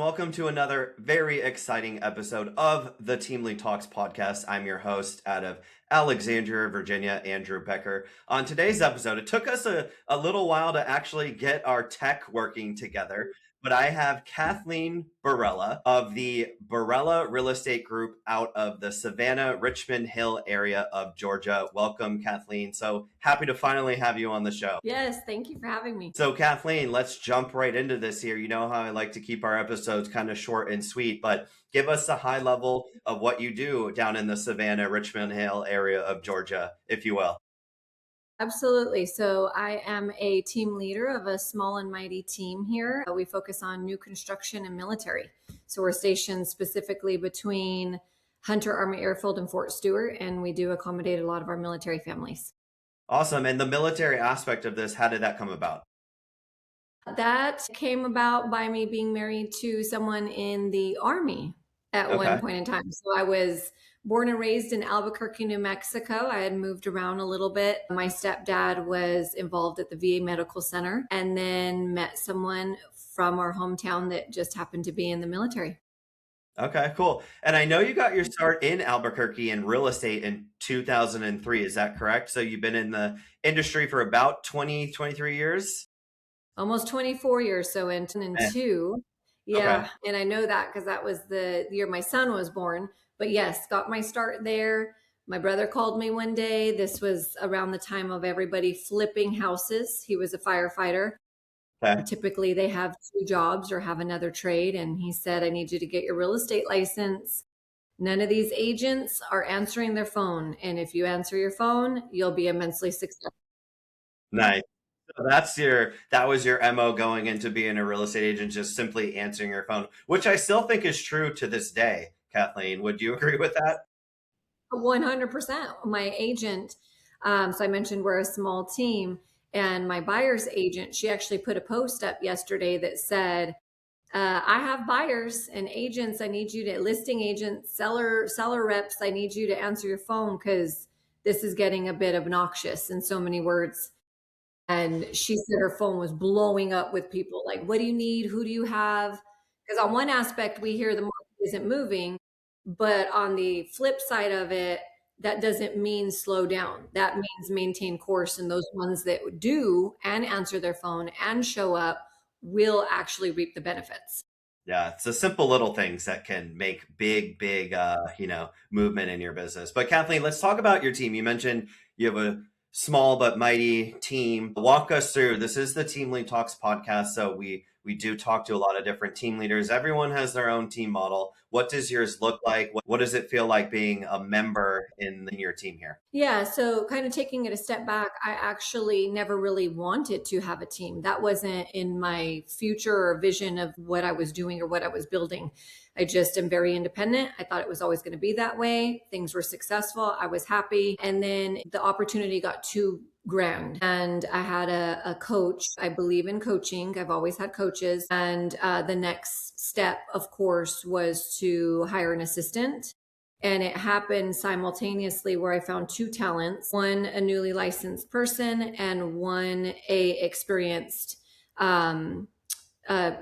welcome to another very exciting episode of the Team Lead Talks podcast. I'm your host out of Alexandria, Virginia, Andrew Becker. On today's episode, it took us a little while to actually get our tech working together, but I have Cathleen Barela of the Barela Real Estate Group out of the Savannah, Richmond Hill area of Georgia. Welcome, Kathleen. So happy to finally have you on the show. Yes, thank you for having me. So Kathleen, let's jump right into this here. You know how I like to keep our episodes kind of short and sweet, but give us a high level of what you do down in the Savannah, Richmond Hill area of Georgia, if you will. Absolutely. So I am a team leader of a small and mighty team here. We focus on new construction and military. So we're stationed specifically between Hunter Army Airfield and Fort Stewart, and we do accommodate a lot of our military families. Awesome. And the military aspect of this, how did that come about? That came about by me being married to someone in the Army at one point in time. So I was born and raised in Albuquerque, New Mexico. I had moved around a little bit. My stepdad was involved at the VA Medical Center, and then met someone from our hometown that just happened to be in the military. Okay, cool. And I know you got your start in Albuquerque in real estate in 2003. Is that correct? So you've been in the industry for about 23 years? Almost 24 years. So in 2002. Yeah. Okay. And I know that because that was the year my son was born. But yes, got my start there. My brother called me one day. This was around the time of everybody flipping houses. He was a firefighter. Okay. Typically, they have two jobs or have another trade. And he said, I need you to get your real estate license. None of these agents are answering their phone. And if you answer your phone, you'll be immensely successful. Nice. So that was your MO going into being a real estate agent, just simply answering your phone, which I still think is true to this day. Kathleen, would you agree with that? 100%. My agent, so I mentioned we're a small team, and my buyer's agent, she actually put a post up yesterday that said, I have buyers and agents. I need you to, listing agents, seller reps, I need you to answer your phone because this is getting a bit obnoxious in so many words. And she said her phone was blowing up with people like, what do you need? Who do you have? Because on one aspect, we hear the market isn't moving, but on the flip side of it, that doesn't mean slow down. That means maintain course. And those ones that do and answer their phone and show up will actually reap the benefits. Yeah, it's the simple little things that can make big, movement in your business. But Kathleen, let's talk about your team. You mentioned you have a small but mighty team. Walk us through. This is the Team Lead Talks podcast, so we do talk to a lot of different team leaders. Everyone has their own team model. What does yours look like? What does it feel like being a member in your team here? Yeah, so kind of taking it a step back, I actually never really wanted to have a team. That wasn't in my future or vision of what I was doing or what I was building. I just am very independent. I thought it was always going to be that way. Things were successful. I was happy. And then the opportunity got too grand. And I had a coach. I believe in coaching. I've always had coaches. And the next step, of course, was to hire an assistant. And it happened simultaneously where I found two talents, one a newly licensed person and one a experienced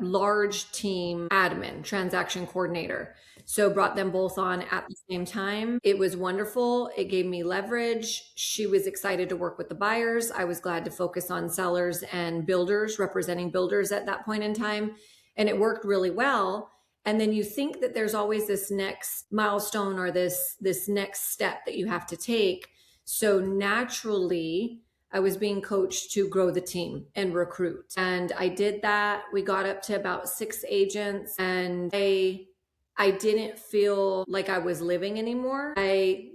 large team admin, transaction coordinator. So brought them both on at the same time. It was wonderful. It gave me leverage. She was excited to work with the buyers. I was glad to focus on sellers and builders, representing builders at that point in time. And it worked really well. And then you think that there's always this next milestone or this next step that you have to take. So naturally, I was being coached to grow the team and recruit. And I did that. We got up to about 6 agents, and I didn't feel like I was living anymore. I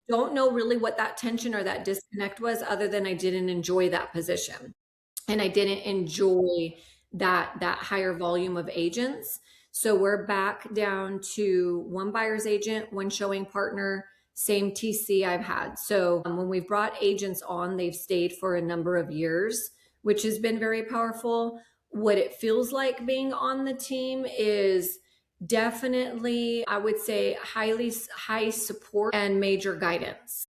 don't know really what that tension or that disconnect was, other than I didn't enjoy that position. And I didn't enjoy that higher volume of agents. So we're back down to one buyer's agent, one showing partner, same TC I've had. So when we've brought agents on, they've stayed for a number of years, which has been very powerful. What it feels like being on the team is definitely, I would say, high support and major guidance.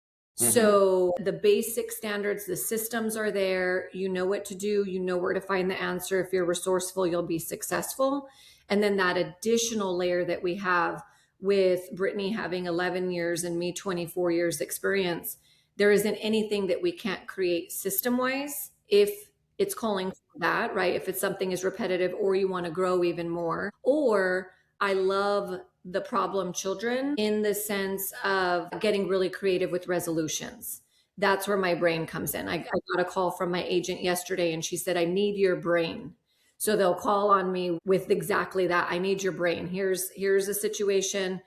So the basic standards, the systems are there. You know what to do. You know where to find the answer. If you're resourceful, you'll be successful. And then that additional layer that we have with Brittany having 11 years and me 24 years experience, there isn't anything that we can't create system wise if it's calling for that, right? If it's something is repetitive or you want to grow even more. Or I love the problem children in the sense of getting really creative with resolutions. That's where my brain comes in. I got a call from my agent yesterday and she said, I need your brain. So they'll call on me with exactly that. I need your brain. Here's a situation.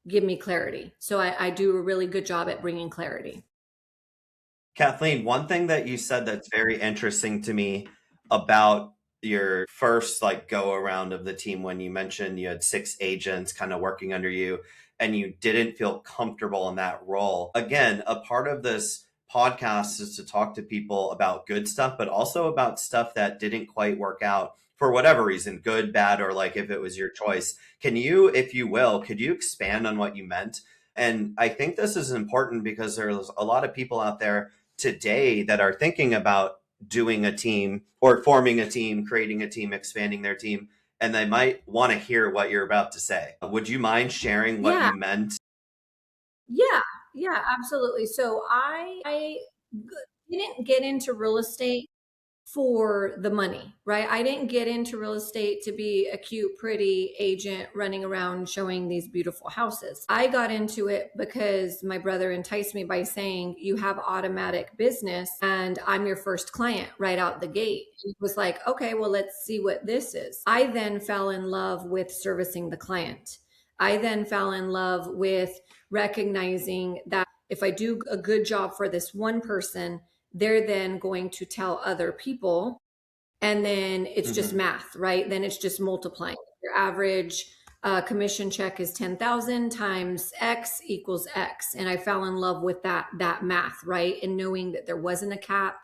Give me clarity. So I do a really good job at bringing clarity. Kathleen, one thing that you said that's very interesting to me about your first like go around of the team, when you mentioned you had 6 agents kind of working under you and you didn't feel comfortable in that role. Again, a part of this podcast is to talk to people about good stuff, but also about stuff that didn't quite work out for whatever reason, good, bad, or like if it was your choice. Can you, if you will, could you expand on what you meant? And I think this is important because there's a lot of people out there today that are thinking about doing a team or forming a team, creating a team, expanding their team, and they might want to hear what you're about to say. Would you mind sharing what Yeah, you meant? yeah, yeah, absolutely. So I didn't get into real estate for the money, right? I didn't get into real estate to be a cute, pretty agent running around showing these beautiful houses. I got into it because my brother enticed me by saying, you have automatic business and I'm your first client right out the gate. He was like, okay, well, let's see what this is. I then fell in love with servicing the client. I then fell in love with recognizing that if I do a good job for this one person, they're then going to tell other people. And then it's just Mm-hmm. math, right? Then it's just multiplying. Your average commission check is 10,000 times X equals X. And I fell in love with that math, right? And knowing that there wasn't a cap.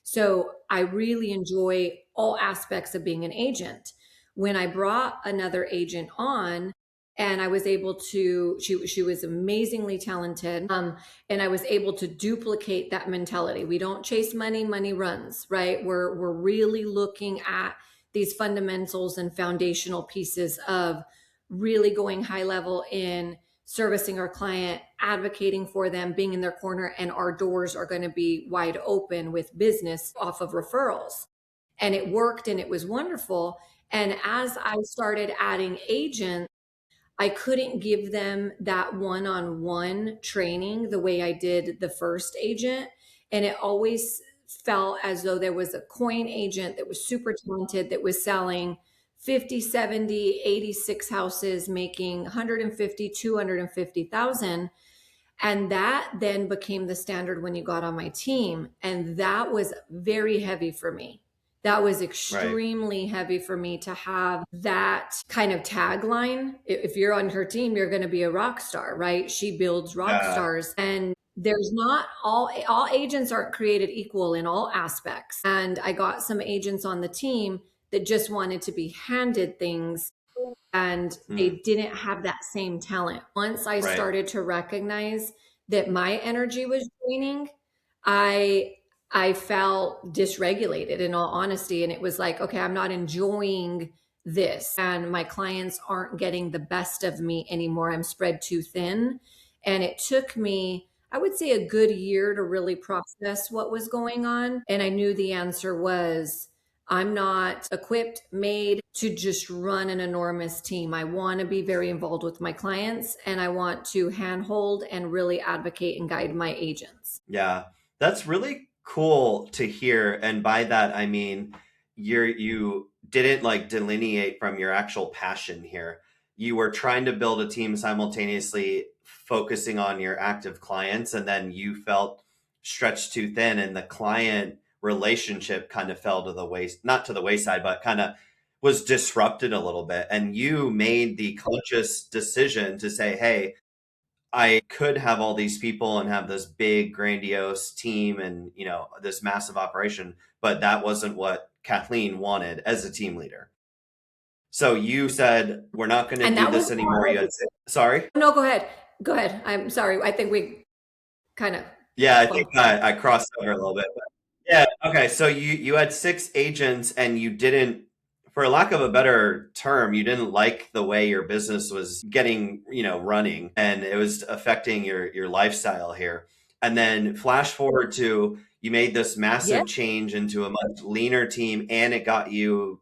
So I really enjoy all aspects of being an agent. When I brought another agent on, and I was able to, she was amazingly talented. And I was able to duplicate that mentality. We don't chase money, money runs, right? We're really looking at these fundamentals and foundational pieces of really going high level in servicing our client, advocating for them, being in their corner, and our doors are going to be wide open with business off of referrals. And it worked and it was wonderful. And as I started adding agents, I couldn't give them that one on one training the way I did the first agent. And it always felt as though there was a coin agent that was super talented that was selling 50, 70, 86 houses, making 150, 250,000. And that then became the standard when you got on my team. And that was very heavy for me. That was Right. extremely heavy for me to have that kind of tagline. If you're on her team, you're going to be a rock star, right? She builds rock Yeah. stars. And there's not all agents aren't created equal in all aspects. And I got some agents on the team that just wanted to be handed things and Mm. they didn't have that same talent. Once I Right. started to recognize that my energy was draining, I I felt dysregulated in all honesty, and it was like, okay, I'm not enjoying this and my clients aren't getting the best of me anymore. I'm spread too thin. And it took me, I would say, a good year to really process what was going on. And I knew the answer was I'm not equipped, made to just run an enormous team. I want to be very involved with my clients and I want to handhold and really advocate and guide my agents. Yeah, that's really cool to hear. And by that, I mean, you didn't like delineate from your actual passion here. You were trying to build a team simultaneously focusing on your active clients, and then you felt stretched too thin, and the client relationship kind of fell to the waist, not to the wayside, but kind of was disrupted a little bit. And you made the conscious decision to say, hey, I could have all these people and have this big grandiose team and, you know, this massive operation, but that wasn't what Kathleen wanted as a team leader. So you said we're not going to And do that was this anymore. You had sorry. no, go ahead. Go ahead. I'm sorry. I think we kind of Yeah, I think well, I crossed over a little bit. But yeah, okay. So you had 6 agents and you didn't For lack of a better term, you didn't like the way your business was getting, running, and it was affecting your lifestyle here. And then flash forward to you made this Yeah. massive change into a much leaner team, and it gave you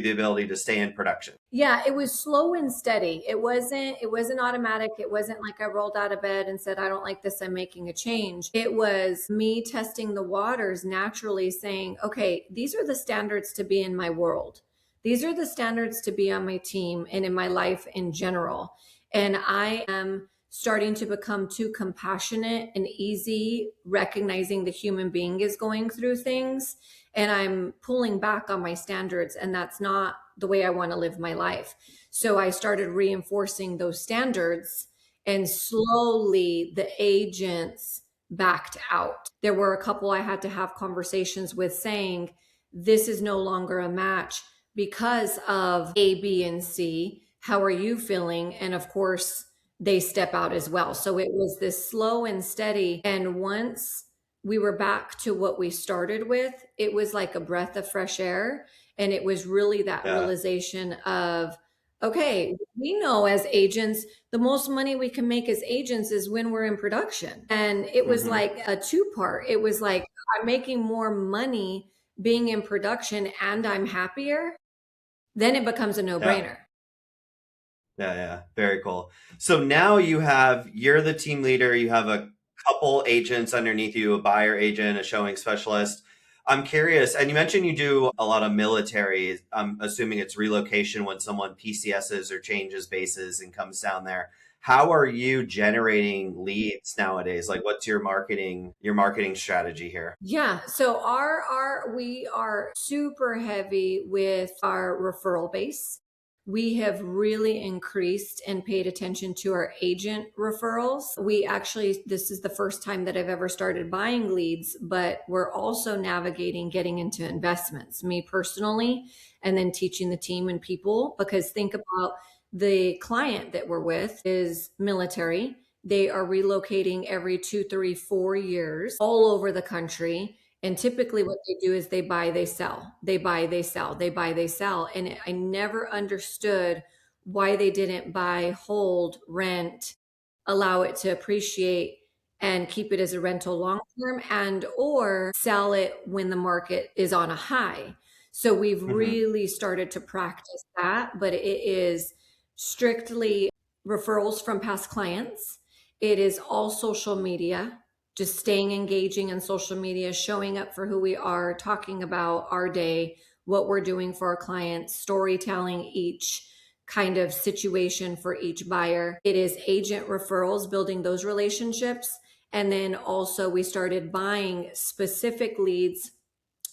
the ability to stay in production. Yeah, it was slow and steady. It wasn't automatic. It wasn't like I rolled out of bed and said, I don't like this, I'm making a change. It was me testing the waters, naturally saying, okay, these are the standards to be in my world. These are the standards to be on my team and in my life in general. And I am starting to become too compassionate and easy, recognizing the human being is going through things. And I'm pulling back on my standards, and that's not the way I want to live my life. So I started reinforcing those standards, and slowly the agents backed out. There were a couple I had to have conversations with saying, this is no longer a match because of A, B, and C. How are you feeling? And of course, they step out as well. So it was this slow and steady. And once we were back to what we started with, it was like a breath of fresh air. And it was really that Yeah. realization of, okay, we know as agents, the most money we can make as agents is when we're in production. And it was like a two-part. It was like, I'm making more money being in production and I'm happier. Then it becomes a Yeah. no-brainer. Yeah. Very cool. So now you're the team leader, you have a couple agents underneath you, a buyer agent, a showing specialist. I'm curious, and you mentioned you do a lot of military. I'm assuming it's relocation when someone PCSs or changes bases and comes down there. How are you generating leads nowadays? Like what's your marketing strategy here? Yeah. So we are super heavy with our referral base. We have really increased and paid attention to our agent referrals. This is the first time that I've ever started buying leads, but we're also navigating getting into investments, me personally, and then teaching the team and people. Because think about the client that we're with is military. They are relocating every 2, 3, 4 years all over the country. And typically, what they do is they buy, they sell, they buy, they sell, they buy, they sell. And I never understood why they didn't buy, hold, rent, allow it to appreciate and keep it as a rental long term, and or sell it when the market is on a high. So we've Hmm. really started to practice that, but it is strictly referrals from past clients. It is all social media, just staying engaging in social media, showing up for who we are, talking about our day, what we're doing for our clients, storytelling each kind of situation for each buyer. It is agent referrals, building those relationships. And then also we started buying specific leads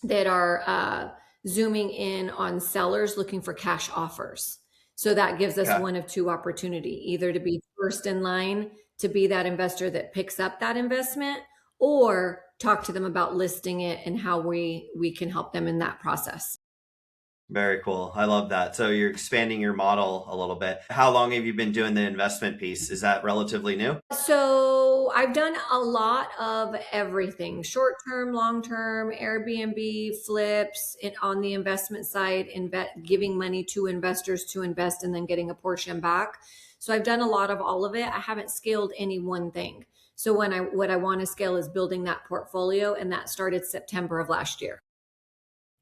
that are zooming in on sellers looking for cash offers. So that gives us Okay. one of two opportunity, either to be first in line to be that investor that picks up that investment, or talk to them about listing it and how we can help them in that process. Very cool. I love that. So you're expanding your model a little bit. How long have you been doing the investment piece? Is that relatively new? So I've done a lot of everything: short term, long term, Airbnb, flips, and on the investment side, giving money to investors to invest and then getting a portion back. So I've done a lot of all of it. I haven't scaled any one thing. So what I want to scale is building that portfolio, and that started September of last year.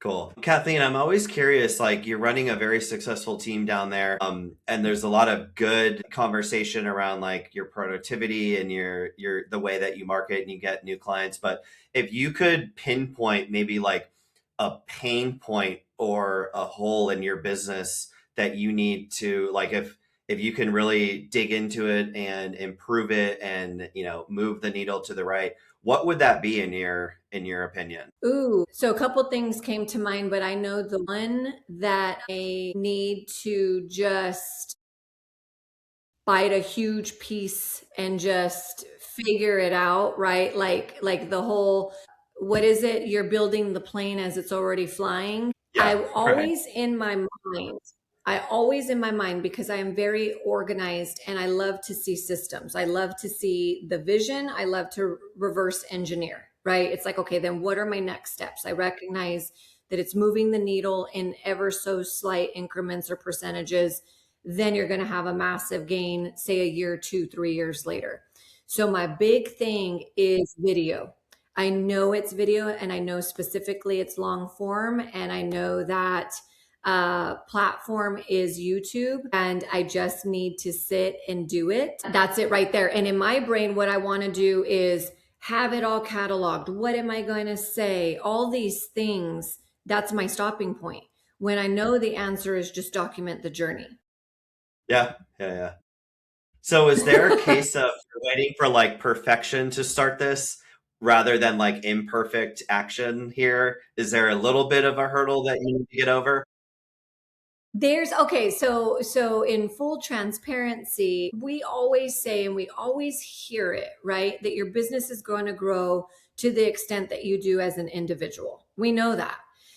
Cool. Kathleen, I'm always curious, like you're running a very successful team down there. And there's a lot of good conversation around like your productivity and your the way that you market and you get new clients. But if you could pinpoint maybe like a pain point or a hole in your business that you need to like if you can really dig into it and improve it and move the needle to the right, what would that be in your opinion? Ooh, so a couple things came to mind, but I know the one that I need to just bite a huge piece and just figure it out, right? Like the whole, what is it? You're building the plane as it's already flying. Yeah, right. I always in my mind, because I am very organized and I love to see systems. I love to see the vision. I love to reverse engineer, right? It's like, okay, then what are my next steps? I recognize that it's moving the needle in ever so slight increments or percentages, then you're going to have a massive gain, say a year, 2, 3 years later. So my big thing is video. I know it's video, and I know specifically it's long form, and I know that platform is YouTube, and I just need to sit and do it. That's it right there. And in my brain, what I want to do is have it all cataloged. What am I going to say? All these things. That's my stopping point. When I know the answer is just document the journey. Yeah, yeah, yeah. So is there a case of waiting for like perfection to start this rather than like imperfect action here? Is there a little bit of a hurdle that you need to get over? There's okay, so in full transparency, we always say and we always hear it, right? That your business is going to grow to the extent that you do as an individual. We know that.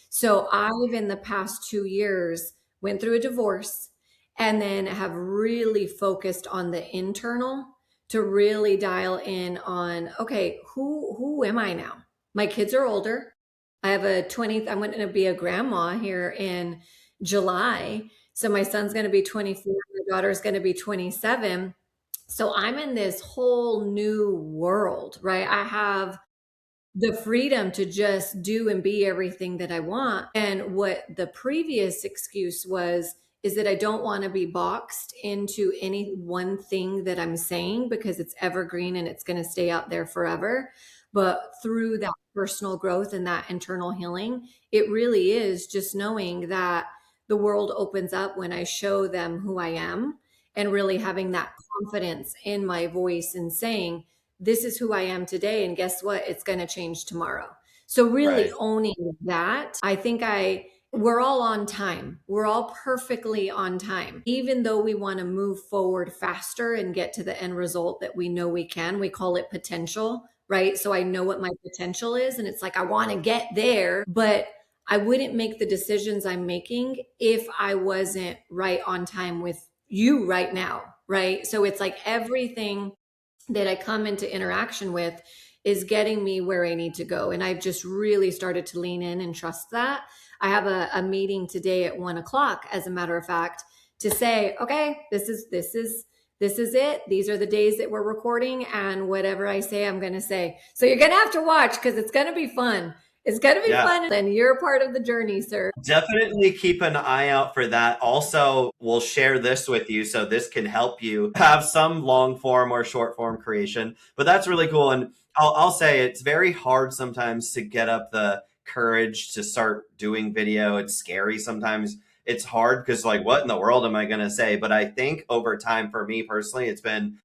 So I've in the past 2 years went through a divorce and then have really focused on the internal to really dial in on, okay, who am I now? My kids are older. I have a 20, I'm going to be a grandma here in July. So my son's going to be 24, my daughter's going to be 27. So I'm in this whole new world, right? I have the freedom to just do and be everything that I want. And what the previous excuse was is that I don't want to be boxed into any one thing that I'm saying because it's evergreen and it's going to stay out there forever. But through that personal growth and that internal healing, it really is just knowing that the world opens up when I show them who I am and really having that confidence in my voice and saying, this is who I am today. And guess what? It's going to change tomorrow. So really Right. owning that, I think we're all on time. We're all perfectly on time. Even though we want to move forward faster and get to the end result that we know we can, we call it potential, right? So I know what my potential is. And it's like, I want to get there, but I wouldn't make the decisions I'm making if I wasn't right on time with you right now, right? So it's like everything that I come into interaction with is getting me where I need to go. And I've just really started to lean in and trust that. I have a meeting today at 1 o'clock, as a matter of fact, to say, okay, this is it. These are the days that we're recording, and whatever I say, I'm going to say. So you're going to have to watch because it's going to be fun. It's going to be Yeah. fun, and you're a part of the journey, sir. Definitely keep an eye out for that. Also, we'll share this with you so this can help you have some long form or short form creation. But that's really cool. And I'll say it's very hard sometimes to get up the courage to start doing video. It's scary sometimes. It's hard because, like, what in the world am I going to say? But I think over time, for me personally, it's been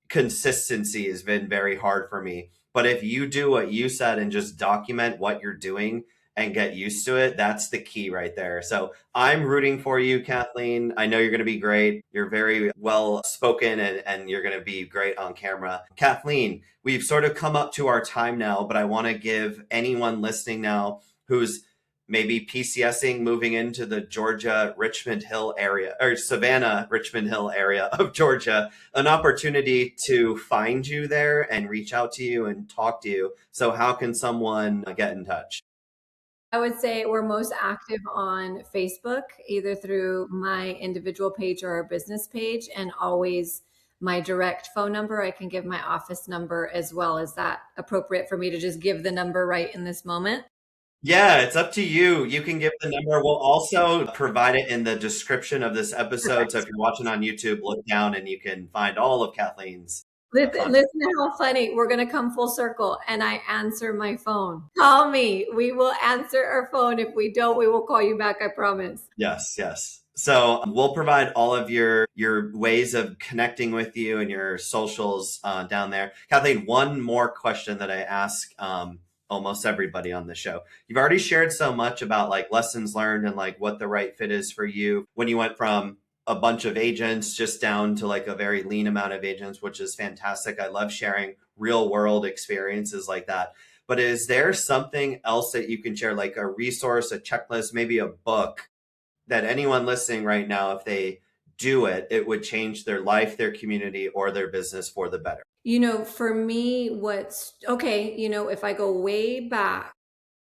consistency has been very hard for me. But if you do what you said and just document what you're doing and get used to it, that's the key right there. So I'm rooting for you, Kathleen. I know you're going to be great. You're very well spoken and you're going to be great on camera. Kathleen, we've sort of come up to our time now, but I want to give anyone listening now who's maybe PCSing, moving into the Georgia Richmond Hill area or Savannah Richmond Hill area of Georgia, an opportunity to find you there and reach out to you and talk to you. So how can someone get in touch? I would say we're most active on Facebook, either through my individual page or our business page, and always my direct phone number. I can give my office number as well. Is that appropriate for me to just give the number right in this moment? Yeah, it's up to you. You can give the number. We'll also provide it in the description of this episode. So Perfect. if you're watching on YouTube, look down and you can find all of Kathleen's Listen, content. listen to how funny. We're going to come full circle, and I answer my phone. Call me. We will answer our phone. If we don't, we will call you back. I promise. Yes, yes. So we'll provide all of your ways of connecting with you and your socials down there. Kathleen, one more question that I ask almost everybody on the show. You've already shared so much about like lessons learned and like what the right fit is for you when you went from a bunch of agents just down to like a very lean amount of agents, which is fantastic. I love sharing real world experiences like that. But is there something else that you can share, like a resource, a checklist, maybe a book that anyone listening right now, if they do it, it would change their life, their community, or their business for the better? For me, what's okay, if I go way back,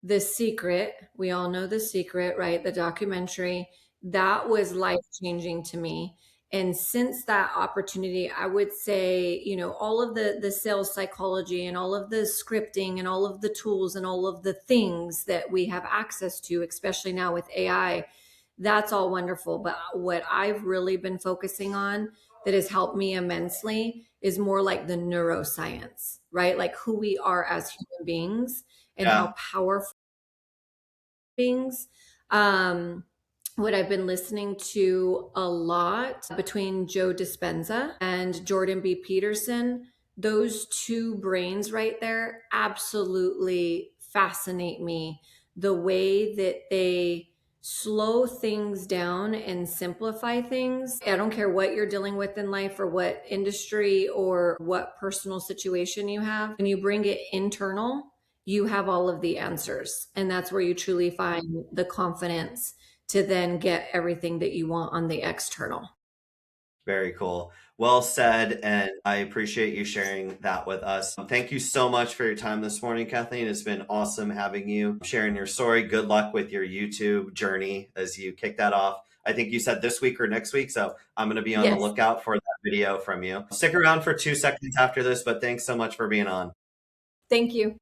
The Secret, we all know The Secret, right? The documentary, that was life changing to me. And since that opportunity, I would say, all of the sales psychology and all of the scripting and all of the tools and all of the things that we have access to, especially now with AI, that's all wonderful. But what I've really been focusing on that has helped me immensely is more like the neuroscience, right? Like who we are as human beings and Yeah. how powerful things. Um, what I've been listening to a lot between Joe Dispenza and Jordan B. Peterson, those two brains right there absolutely fascinate me. The way that they slow things down and simplify things. I don't care what you're dealing with in life or what industry or what personal situation you have. When you bring it internal, you have all of the answers. And that's where you truly find the confidence to then get everything that you want on the external. Very cool. Well said. And I appreciate you sharing that with us. Thank you so much for your time this morning, Kathleen. It's been awesome having you sharing your story. Good luck with your YouTube journey as you kick that off. I think you said this week or next week. So I'm going to be on the Yes. lookout for that video from you. Stick around for 2 seconds after this, but thanks so much for being on. Thank you.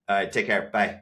All right. Take care. Bye.